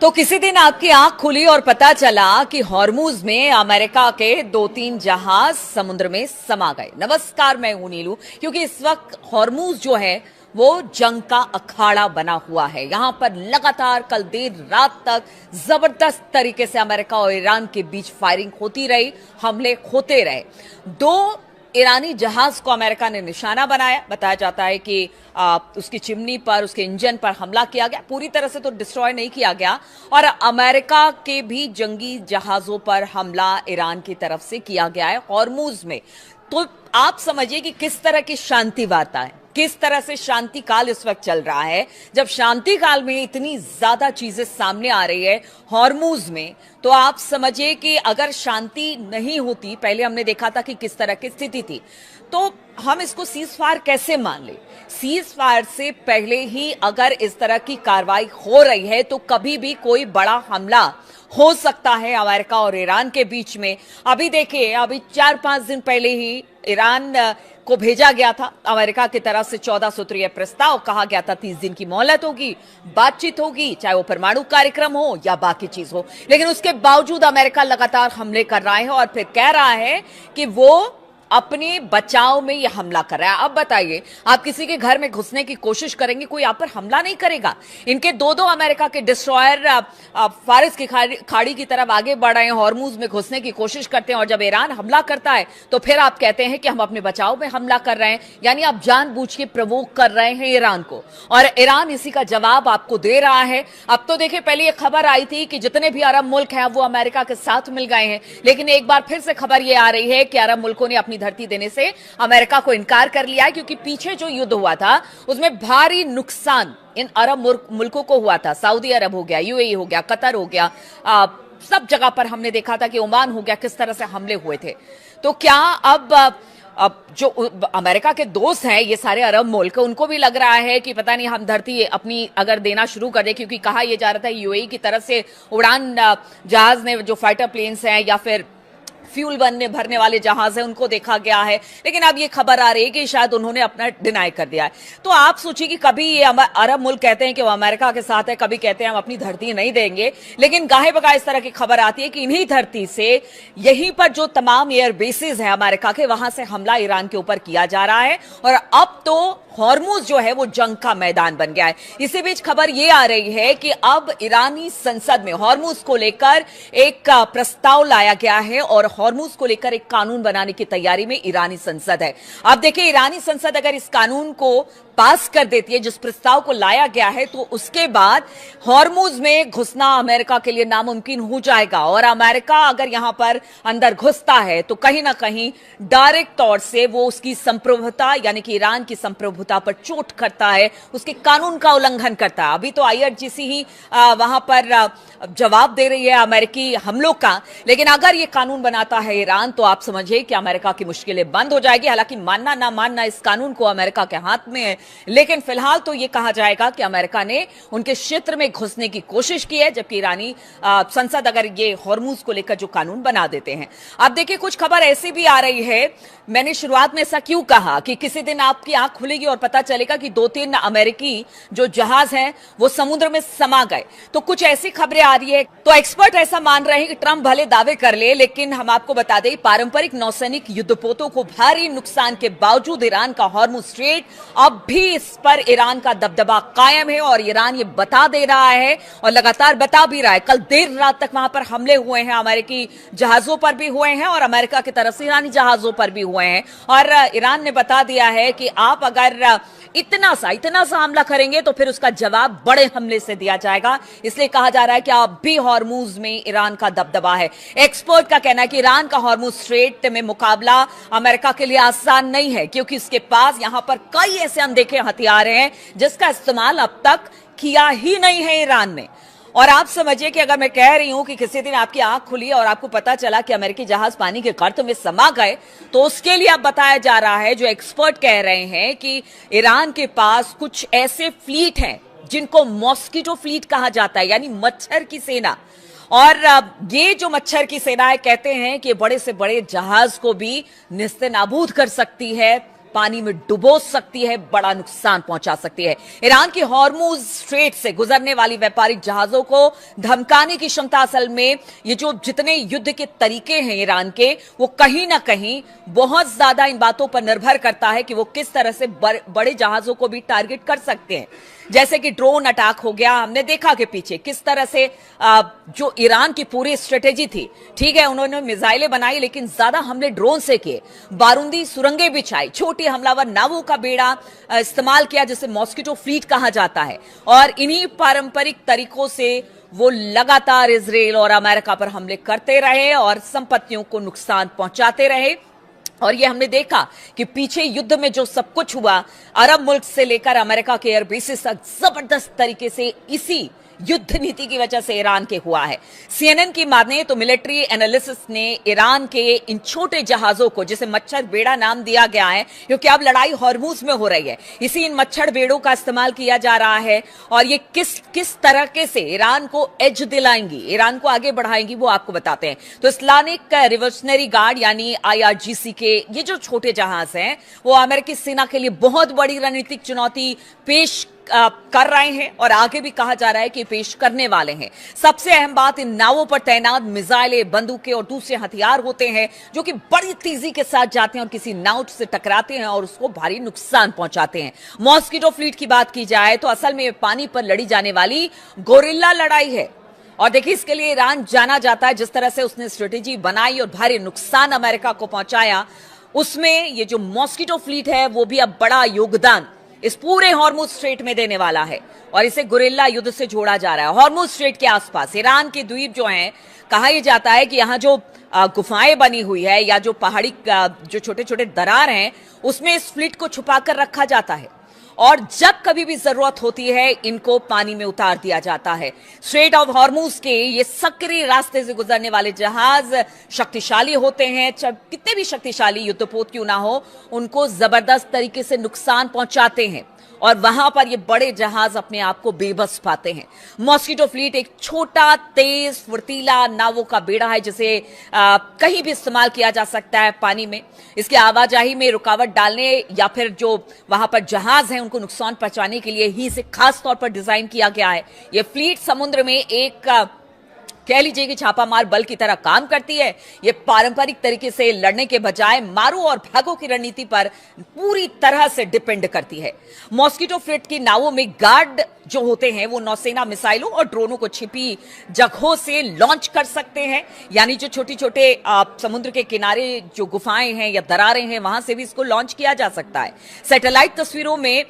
तो किसी दिन आपकी आंख खुली और पता चला कि हॉर्मूज में अमेरिका के 2-3 जहाज समुद्र में समा गए। नमस्कार, मैं हूं नीलू। क्योंकि इस वक्त हॉर्मूज जो है वो जंग का अखाड़ा बना हुआ है। यहां पर लगातार कल देर रात तक जबरदस्त तरीके से अमेरिका और ईरान के बीच फायरिंग होती रही, हमले होते रहे। दो ईरानी जहाज को अमेरिका ने निशाना बनाया। बताया जाता है कि उसकी चिमनी पर, उसके इंजन पर हमला किया गया। पूरी तरह से तो डिस्ट्रॉय नहीं किया गया। और अमेरिका के भी जंगी जहाजों पर हमला ईरान की तरफ से किया गया है हॉर्मूज में। तो आप समझिए कि किस तरह की शांति वार्ता है, किस तरह से शांति काल इस वक्त चल रहा है। जब शांति काल में इतनी ज्यादा चीजें सामने आ रही है हॉर्मूज में, तो आप समझिए कि अगर शांति नहीं होती, पहले हमने देखा था कि किस तरह की स्थिति थी, तो हम इसको सीज फायर कैसे मान ले। सीज फायर से पहले ही अगर इस तरह की कार्रवाई हो रही है तो कभी भी कोई बड़ा हमला हो सकता है अमेरिका और ईरान के बीच में। अभी देखिए, अभी 4-5 दिन पहले ही ईरान को भेजा गया था अमेरिका की तरफ से 14 सूत्रीय प्रस्ताव। कहा गया था 30 दिन की मोहलत होगी, बातचीत होगी, चाहे वो परमाणु कार्यक्रम हो या बाकी चीज हो। लेकिन उसके बावजूद अमेरिका लगातार हमले कर रहा है और फिर कह रहा है कि वो अपने बचाव में यह हमला कर रहा है। अब बताइए, आप किसी के घर में घुसने की कोशिश करेंगे, कोई आप पर हमला नहीं करेगा। इनके दो अमेरिका के डिस्ट्रॉयर फारिस की खाड़ी की तरफ आगे बढ़ रहे हैं, हॉर्मूज में घुसने की कोशिश करते हैं। और जब ईरान हमला करता है तो फिर आप कहते हैं कि हम अपने बचाव में हमला कर रहे हैं। यानी आप जानबूझ के प्रवोक कर रहे हैं ईरान को, और ईरान इसी का जवाब आपको दे रहा है। अब तो देखिए, पहले ये खबर आई थी कि जितने भी अरब मुल्क हैं वो अमेरिका के साथ मिल गए हैं, लेकिन एक बार फिर से खबर ये आ रही है कि अरब मुल्कों ने अपनी धरती देने से अमेरिका को इनकार कर लिया है। क्योंकि पीछे जो युद्ध हुआ था उसमें भारी नुकसान इन अरब मुल्कों को हुआ था। सऊदी अरब हो गया, यूएई हो गया, कतर हो गया, सब जगह पर हमने देखा था कि ओमान हो गया, किस तरह से हमले हुए थे। तो क्या अब जो अमेरिका के दोस्त हैं ये सारे अरब मुल्क, उनको भी लग रहा है कि पता नहीं हम धरती अपनी अगर देना शुरू कर दे। क्योंकि कहा यह जा रहा था यूएई की तरफ से उड़ान जहाज ने, जो फाइटर प्लेन्स हैं या फिर फ्यूल भरने वाले जहाज हैं, उनको देखा गया है। लेकिन अब ये खबर आ रही है कि शायद उन्होंने अपना डिनाई कर दिया है। तो आप सोचिए कि कभी ये अरब मुल्क कहते हैं कि वो अमेरिका के साथ है, कभी कहते हैं हम अपनी धरती नहीं देंगे। लेकिन गाहे बगाहे इस तरह की खबर आती है कि इन्हीं धरती से, यहीं पर जो तमाम एयर बेसिस हैं अमेरिका के, वहां से हमला ईरान के ऊपर किया जा रहा है। और अब तो हॉर्मूज जो है वो जंग का मैदान बन गया है। इसी बीच खबर ये आ रही है कि अब ईरानी संसद में हॉर्मूज को लेकर एक प्रस्ताव लाया गया है और हॉर्मूज को लेकर एक कानून बनाने की तैयारी में ईरानी संसद है। अब देखिए, ईरानी संसद अगर इस कानून को पास कर देती है, जिस प्रस्ताव को लाया गया है, तो उसके बाद हॉर्मूज में घुसना अमेरिका के लिए नामुमकिन हो जाएगा। और अमेरिका अगर यहां पर अंदर घुसता है तो कहीं ना कहीं डायरेक्ट तौर से वो उसकी संप्रभुता, यानी कि ईरान की संप्रभुता पर चोट करता है, उसके कानून का उल्लंघन करता है। अभी तो आईआरजीसी ही वहां पर जवाब दे रही है अमेरिकी हमलों का। लेकिन अगर ये कानून बनाता है ईरान, तो आप समझिए कि अमेरिका की मुश्किलें बंद हो जाएगी। हालांकि मानना ना मानना इस कानून को अमेरिका के हाथ में है, लेकिन फिलहाल तो यह कहा जाएगा कि अमेरिका ने उनके क्षेत्र में घुसने की कोशिश की है, जबकि ईरानी संसद अगर ये हॉर्मूज को लेकर जो कानून बना देते हैं। अब देखिए, कुछ खबर ऐसी भी आ रही है, मैंने शुरुआत में ऐसा क्यों कहा कि किसी दिन आपकी आंख खुलेगी और पता चलेगा कि 2-3 अमेरिकी जो जहाज हैं वो समुद्र में समा गए। तो कुछ ऐसी खबरें आ रही है। तो एक्सपर्ट ऐसा मान रहे हैं कि ट्रंप भले दावे कर ले, लेकिन हम आपको बता दें, पारंपरिक नौसैनिक युद्धपोतों को भारी नुकसान के बावजूद ईरान का हॉर्मूज स्ट्रेट, अब भी इस पर ईरान का दबदबा कायम है। और ईरान ये बता दे रहा है और लगातार बता भी रहा है। कल देर रात तक वहां पर हमले हुए हैं, अमेरिकी जहाजों पर भी हुए हैं और अमेरिका की तरफ से ईरानी जहाजों पर भी हुए हैं। और ईरान ने बता दिया है कि आप अगर इतना सा हमला करेंगे तो फिर उसका जवाब बड़े हमले से दिया जाएगा। इसलिए कहा जा रहा है कि अब भी हॉर्मूज में ईरान का दबदबा है। एक्सपर्ट का कहना है कि ईरान का हॉर्मूज स्ट्रेट में मुकाबला अमेरिका के लिए आसान नहीं है, क्योंकि उसके पास यहां पर कई ऐसे अनदेखे हथियार हैं जिसका इस्तेमाल अब तक किया ही नहीं है ईरान ने। और आप समझिए कि अगर मैं कह रही हूं कि किसी दिन आपकी आंख खुली और आपको पता चला कि अमेरिकी जहाज पानी के गर्त में समा गए, तो उसके लिए अब बताया जा रहा है, जो एक्सपर्ट कह रहे हैं कि ईरान के पास कुछ ऐसे फ्लीट हैं जिनको मॉस्किटो फ्लीट कहा जाता है, यानी मच्छर की सेना। और ये जो मच्छर की सेना है, कहते हैं कि बड़े से बड़े जहाज को भी निस्ते नाबूद कर सकती है, पानी में डुबो सकती है, बड़ा नुकसान पहुंचा सकती है। ईरान की हॉर्मुज स्ट्रेट से गुजरने वाली व्यापारिक जहाजों को धमकाने की क्षमता, असल में ये जो जितने युद्ध के तरीके हैं ईरान के, वो कहीं ना कहीं बहुत ज्यादा इन बातों पर निर्भर करता है कि वो किस तरह से बड़े जहाजों को भी टारगेट कर सकते हैं। जैसे कि ड्रोन अटैक हो गया, हमने देखा कि पीछे किस तरह से जो ईरान की पूरी स्ट्रेटेजी थी, ठीक है उन्होंने मिसाइलें बनाई लेकिन ज्यादा हमले ड्रोन से किए, बारूदी सुरंगें बिछाई, छोटी हमलावर नावों का बेड़ा इस्तेमाल किया जिसे मॉस्किटो फ्लीट कहा जाता है, और इन्हीं पारंपरिक तरीकों से वो लगातार इजराइल और अमेरिका पर हमले करते रहे और संपत्तियों को नुकसान पहुंचाते रहे। और ये हमने देखा कि पीछे युद्ध में जो सब कुछ हुआ, अरब मुल्क से लेकर अमेरिका के एयरबेसेस तक जबरदस्त तरीके से इसी युद्ध नीति की वजह से ईरान के हुआ है। सीएनएन की माने तो मिलिट्री एनालिसिस ने ईरान के इन छोटे जहाजों को, जिसे मच्छर बेड़ा नाम दिया गया है क्योंकि अब लड़ाई हॉर्मुज में हो रही है, इसी इन मच्छर बेड़ों का इस्तेमाल किया जा रहा है। और ये किस तरह से ईरान को एज दिलाएंगी, ईरान को आगे बढ़ाएंगी, वो आपको बताते हैं। तो इस्लामिक रिवोल्यूशनरी गार्ड यानी IRGC के ये जो छोटे जहाज हैं, वो अमेरिकी सेना के लिए बहुत बड़ी रणनीतिक चुनौती पेश कर रहे हैं और आगे भी कहा जा रहा है कि पेश करने वाले हैं। सबसे अहम बात, इन नावों पर तैनात मिसाइलें, बंदूकें और दूसरे हथियार होते हैं जो कि बड़ी तेजी के साथ जाते हैं और किसी नाव से टकराते हैं और उसको भारी नुकसान पहुंचाते हैं। मॉस्किटो फ्लीट की बात की जाए तो असल में पानी पर लड़ी जाने वाली गोरिल्ला लड़ाई है। और देखिए, इसके लिए ईरान जाना जाता है। जिस तरह से उसने स्ट्रेटेजी बनाई और भारी नुकसान अमेरिका को पहुंचाया, उसमें ये जो मॉस्किटो फ्लीट है वो भी अब बड़ा योगदान इस पूरे हॉर्मुज स्ट्रेट में देने वाला है और इसे गुरिल्ला युद्ध से जोड़ा जा रहा है। हॉर्मुज स्ट्रेट के आसपास ईरान के द्वीप जो हैं, कहा यह जाता है कि यहां जो गुफाएं बनी हुई है या जो पहाड़ी जो छोटे छोटे दरार हैं, उसमें इस फ्लीट को छुपाकर रखा जाता है और जब कभी भी जरूरत होती है इनको पानी में उतार दिया जाता है। स्ट्रेट ऑफ हॉर्मुज के ये सक्रिय रास्ते से गुजरने वाले जहाज शक्तिशाली होते हैं, कितने भी शक्तिशाली युद्धपोत क्यों ना हो, उनको जबरदस्त तरीके से नुकसान पहुंचाते हैं और वहां पर ये बड़े जहाज अपने आप को बेबस पाते हैं। मॉस्किटो फ्लीट एक छोटा, तेज, फुर्तीला नावों का बेड़ा है जिसे कहीं भी इस्तेमाल किया जा सकता है पानी में। इसकी आवाजाही में रुकावट डालने या फिर जो वहां पर जहाज हैं उनको नुकसान पहुंचाने के लिए ही इसे खास तौर पर डिजाइन किया गया है। यह फ्लीट समुद्र में एक कह लीजिए कि छापामार बल की तरह काम करती है। यह पारंपरिक तरीके से लड़ने के बजाय मारो और भागो की रणनीति पर पूरी तरह से डिपेंड करती है। मॉस्किटो फ्लीट की नावों में गार्ड जो होते हैं वो नौसेना मिसाइलों और ड्रोनों को छिपी जगहों से लॉन्च कर सकते हैं, यानी जो छोटे छोटे समुद्र के किनारे जो गुफाएं हैं या दरारें हैं वहां से भी इसको लॉन्च किया जा सकता है। सैटेलाइट तस्वीरों में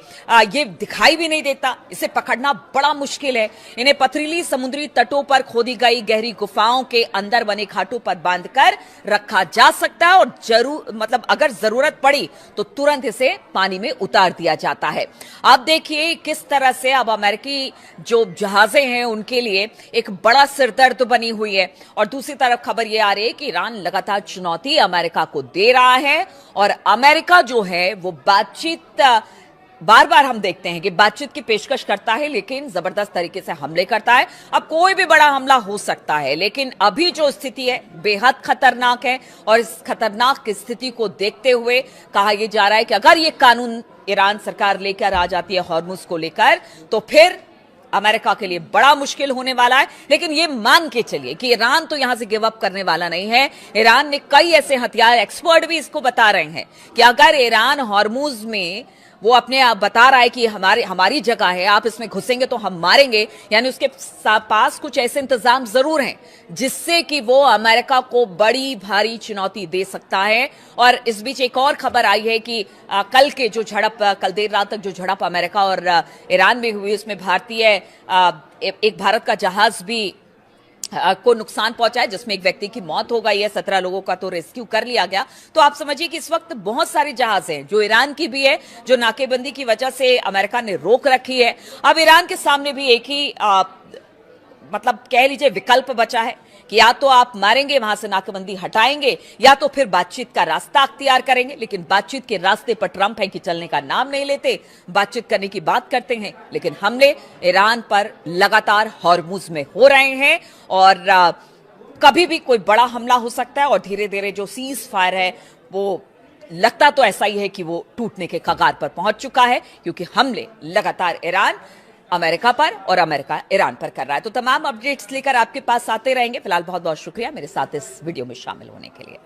ये दिखाई भी नहीं देता, इसे पकड़ना बड़ा मुश्किल है। इन्हें पथरीली समुद्री तटों पर खोदी गई गहरी गुफाओं के अंदर बने खाटों पर बांधकर रखा जा सकता है और अगर जरूरत पड़ी तो तुरंत इसे पानी में उतार दिया जाता है। अब देखिए किस तरह से अब अमेरिकी जो जहाजें हैं उनके लिए एक बड़ा सिरदर्द बनी हुई है और दूसरी तरफ खबर यह आ रही है कि ईरान लगातार चुनौती अमेरिका को दे रहा है और अमेरिका जो है वो बातचीत, बार बार हम देखते हैं कि बातचीत की पेशकश करता है लेकिन जबरदस्त तरीके से हमले करता है। अब कोई भी बड़ा हमला हो सकता है लेकिन अभी जो स्थिति है बेहद खतरनाक है और इस खतरनाक स्थिति को देखते हुए कहा यह जा रहा है कि अगर ये कानून ईरान सरकार लेकर आ जाती है हॉर्मुज को लेकर, तो फिर अमेरिका के लिए बड़ा मुश्किल होने वाला है। लेकिन ये मान के चलिए कि ईरान तो यहां से गिव अप करने वाला नहीं है। ईरान ने कई ऐसे हथियार, एक्सपर्ट भी इसको बता रहे हैं कि अगर ईरान हॉर्मुज में वो अपने आप बता रहा है कि हमारी जगह है, आप इसमें घुसेंगे तो हम मारेंगे, यानी उसके पास कुछ ऐसे इंतजाम जरूर हैं जिससे कि वो अमेरिका को बड़ी भारी चुनौती दे सकता है। और इस बीच एक और खबर आई है कि कल देर रात तक जो झड़प अमेरिका और ईरान में हुई, उसमें एक भारत का जहाज भी को नुकसान पहुंचा है जिसमें एक व्यक्ति की मौत हो गई है, 17 लोगों का तो रेस्क्यू कर लिया गया। तो आप समझिए कि इस वक्त बहुत सारे जहाज हैं जो ईरान की भी है, जो नाकेबंदी की वजह से अमेरिका ने रोक रखी है। अब ईरान के सामने भी एक ही कह लीजिए विकल्प बचा है कि या तो आप मारेंगे, वहां से नाकेबंदी हटाएंगे, या तो फिर बातचीत का रास्ता अख्तियार करेंगे। लेकिन बातचीत के रास्ते पर ट्रंप है कि चलने का नाम नहीं लेते, बातचीत करने की बात करते हैं, लेकिन हमले ईरान पर लगातार हॉर्मुज में हो रहे हैं और कभी भी कोई बड़ा हमला हो सकता है और धीरे धीरे जो सीज फायर है वो लगता तो ऐसा ही है कि वो टूटने के कगार पर पहुंच चुका है, क्योंकि हमले लगातार ईरान अमेरिका पर और अमेरिका ईरान पर कर रहा है। तो तमाम अपडेट्स लेकर आपके पास आते रहेंगे। फिलहाल बहुत बहुत शुक्रिया मेरे साथ इस वीडियो में शामिल होने के लिए।